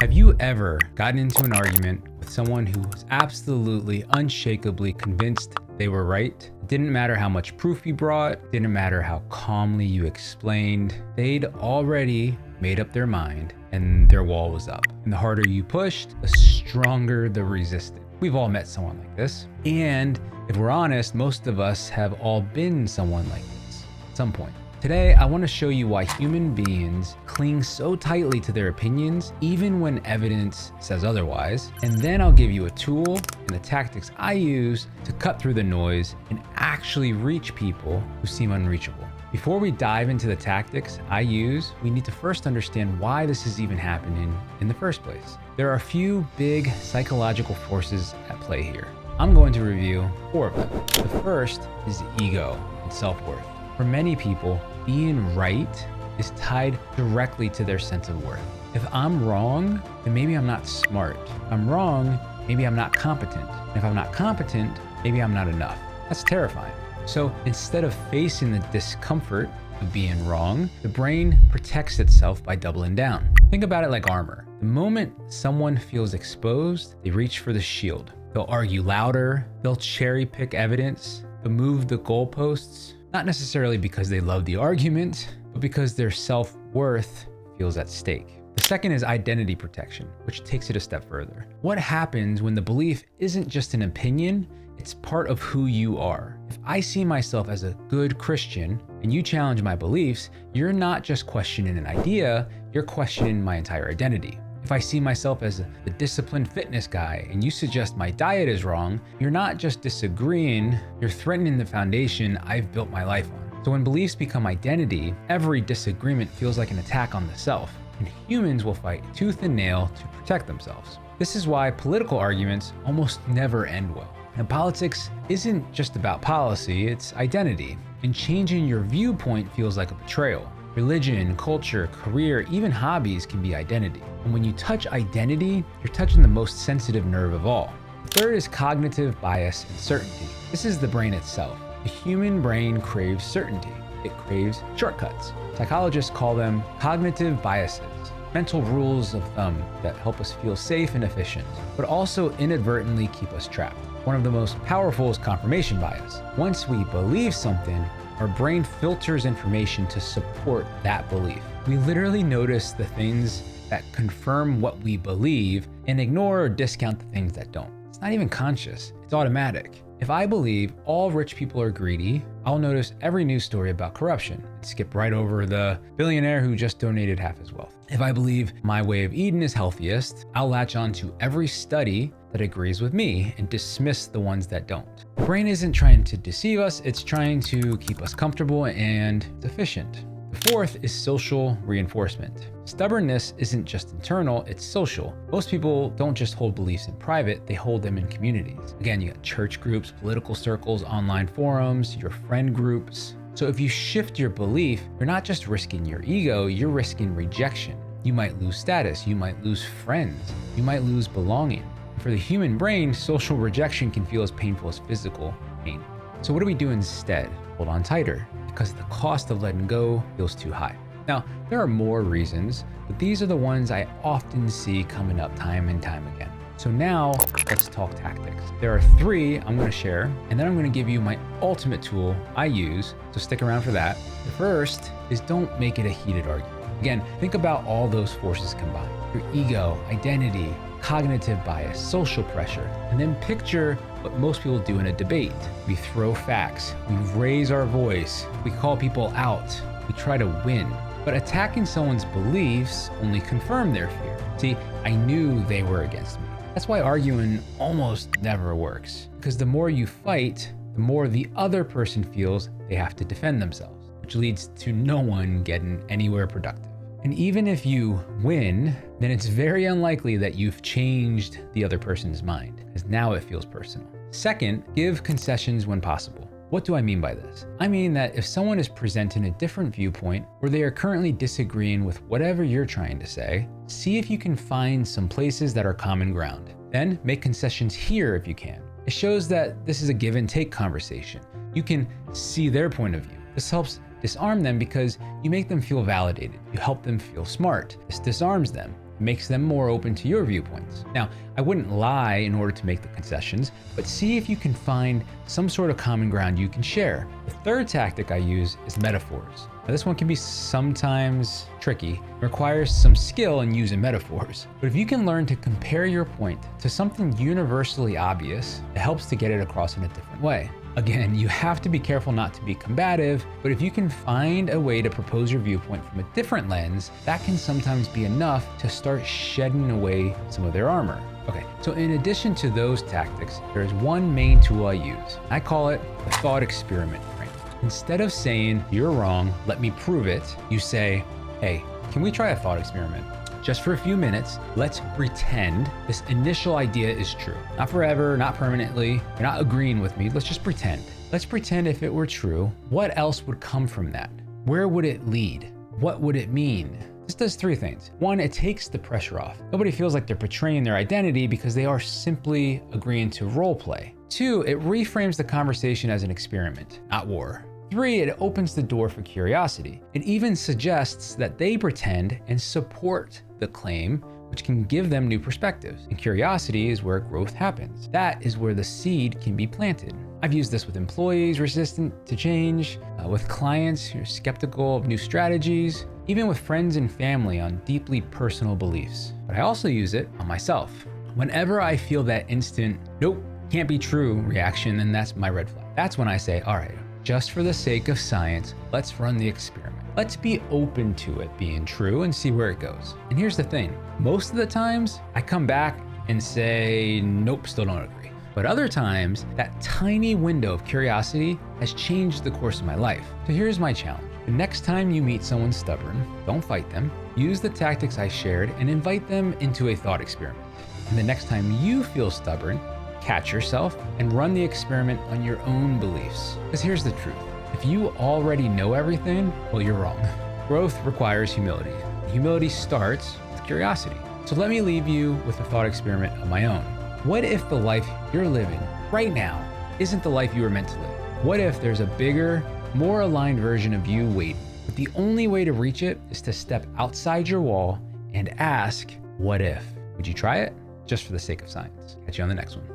Have you ever gotten into an argument with someone who was absolutely unshakably convinced they were right? It didn't matter how much proof you brought, didn't matter how calmly you explained, they'd already made up their mind and their wall was up. And the harder you pushed, the stronger the resistance. We've all met someone like this. And if we're honest, most of us have all been someone like this at some point. Today, I want to show you why human beings cling so tightly to their opinions, even when evidence says otherwise. And then I'll give you a tool and the tactics I use to cut through the noise and actually reach people who seem unreachable. Before we dive into the tactics I use, we need to first understand why this is even happening in the first place. There are a few big psychological forces at play here. I'm going to review 4 of them. The first is ego and self-worth. For many people, being right is tied directly to their sense of worth. If I'm wrong, then maybe I'm not smart. If I'm wrong, maybe I'm not competent. And if I'm not competent, maybe I'm not enough. That's terrifying. So instead of facing the discomfort of being wrong, the brain protects itself by doubling down. Think about it like armor. The moment someone feels exposed, they reach for the shield. They'll argue louder, they'll cherry pick evidence, they'll move the goalposts, not necessarily because they love the argument, but because their self-worth feels at stake. The second is identity protection, which takes it a step further. What happens when the belief isn't just an opinion, it's part of who you are? If I see myself as a good Christian and you challenge my beliefs, you're not just questioning an idea, you're questioning my entire identity. If I see myself as the disciplined fitness guy and you suggest my diet is wrong, you're not just disagreeing, you're threatening the foundation I've built my life on. So when beliefs become identity, every disagreement feels like an attack on the self, and humans will fight tooth and nail to protect themselves. This is why political arguments almost never end well. And politics isn't just about policy, it's identity. And changing your viewpoint feels like a betrayal. Religion, culture, career, even hobbies can be identity. And when you touch identity, you're touching the most sensitive nerve of all. The third is cognitive bias and certainty. This is the brain itself. The human brain craves certainty. It craves shortcuts. Psychologists call them cognitive biases, mental rules of thumb that help us feel safe and efficient, but also inadvertently keep us trapped. One of the most powerful is confirmation bias. Once we believe something, our brain filters information to support that belief. We literally notice the things that confirm what we believe and ignore or discount the things that don't. It's not even conscious, it's automatic. If I believe all rich people are greedy, I'll notice every news story about corruption and skip right over the billionaire who just donated half his wealth. If I believe my way of eating is healthiest, I'll latch on to every study that agrees with me and dismiss the ones that don't. The brain isn't trying to deceive us, it's trying to keep us comfortable and efficient. The fourth is social reinforcement. Stubbornness isn't just internal, it's social. Most people don't just hold beliefs in private, they hold them in communities. Again, you got church groups, political circles, online forums, your friend groups. So if you shift your belief, you're not just risking your ego, you're risking rejection. You might lose status, you might lose friends, you might lose belonging. For the human brain, social rejection can feel as painful as physical pain. So what do we do instead? Hold on tighter, because the cost of letting go feels too high. Now, there are more reasons, but these are the ones I often see coming up time and time again. So now, let's talk tactics. There are 3 I'm going to share, and then I'm going to give you my ultimate tool I use, so stick around for that. The first is don't make it a heated argument. Again, think about all those forces combined. Your ego, identity, cognitive bias, social pressure, and then picture what most people do in a debate. We throw facts, we raise our voice, we call people out, we try to win. But attacking someone's beliefs only confirm their fear. See, I knew they were against me. That's why arguing almost never works, because the more you fight, the more the other person feels they have to defend themselves, which leads to no one getting anywhere productive. And even if you win, then it's very unlikely that you've changed the other person's mind, because now it feels personal. Second, give concessions when possible. What do I mean by this? I mean that if someone is presenting a different viewpoint, or they are currently disagreeing with whatever you're trying to say, see if you can find some places that are common ground. Then make concessions here if you can. It shows that this is a give and take conversation. You can see their point of view. This helps disarm them because you make them feel validated. You help them feel smart. This disarms them. It makes them more open to your viewpoints. Now, I wouldn't lie in order to make the concessions, but see if you can find some sort of common ground you can share. The third tactic I use is metaphors. Now, this one can be sometimes tricky. It requires some skill in using metaphors. But if you can learn to compare your point to something universally obvious, it helps to get it across in a different way. Again, you have to be careful not to be combative, but if you can find a way to propose your viewpoint from a different lens, that can sometimes be enough to start shedding away some of their armor. Okay, so in addition to those tactics, there is one main tool I use. I call it the thought experiment frame. Instead of saying, "You're wrong, let me prove it," you say, "Hey, can we try a thought experiment? Just for a few minutes, let's pretend this initial idea is true. Not forever, not permanently. You're not agreeing with me. Let's just pretend. Let's pretend if it were true, what else would come from that? Where would it lead? What would it mean?" This does three things. One, it takes the pressure off. Nobody feels like they're betraying their identity because they are simply agreeing to role play. Two, it reframes the conversation as an experiment, not war. Three, it opens the door for curiosity. It even suggests that they pretend and support the claim, which can give them new perspectives. And curiosity is where growth happens. That is where the seed can be planted. I've used this with employees resistant to change, with clients who are skeptical of new strategies, even with friends and family on deeply personal beliefs. But I also use it on myself. Whenever I feel that instant, "Nope, can't be true" reaction, then that's my red flag. That's when I say, all right, just for the sake of science, let's run the experiment. Let's be open to it being true and see where it goes. And here's the thing, most of the times I come back and say, "Nope, still don't agree." But other times, that tiny window of curiosity has changed the course of my life. So here's my challenge. The next time you meet someone stubborn, don't fight them. Use the tactics I shared and invite them into a thought experiment. And the next time you feel stubborn, catch yourself and run the experiment on your own beliefs. Because here's the truth. If you already know everything, well, you're wrong. Growth requires humility. Humility starts with curiosity. So let me leave you with a thought experiment of my own. What if the life you're living right now isn't the life you were meant to live? What if there's a bigger, more aligned version of you waiting? But the only way to reach it is to step outside your wall and ask, what if? Would you try it? Just for the sake of science. Catch you on the next one.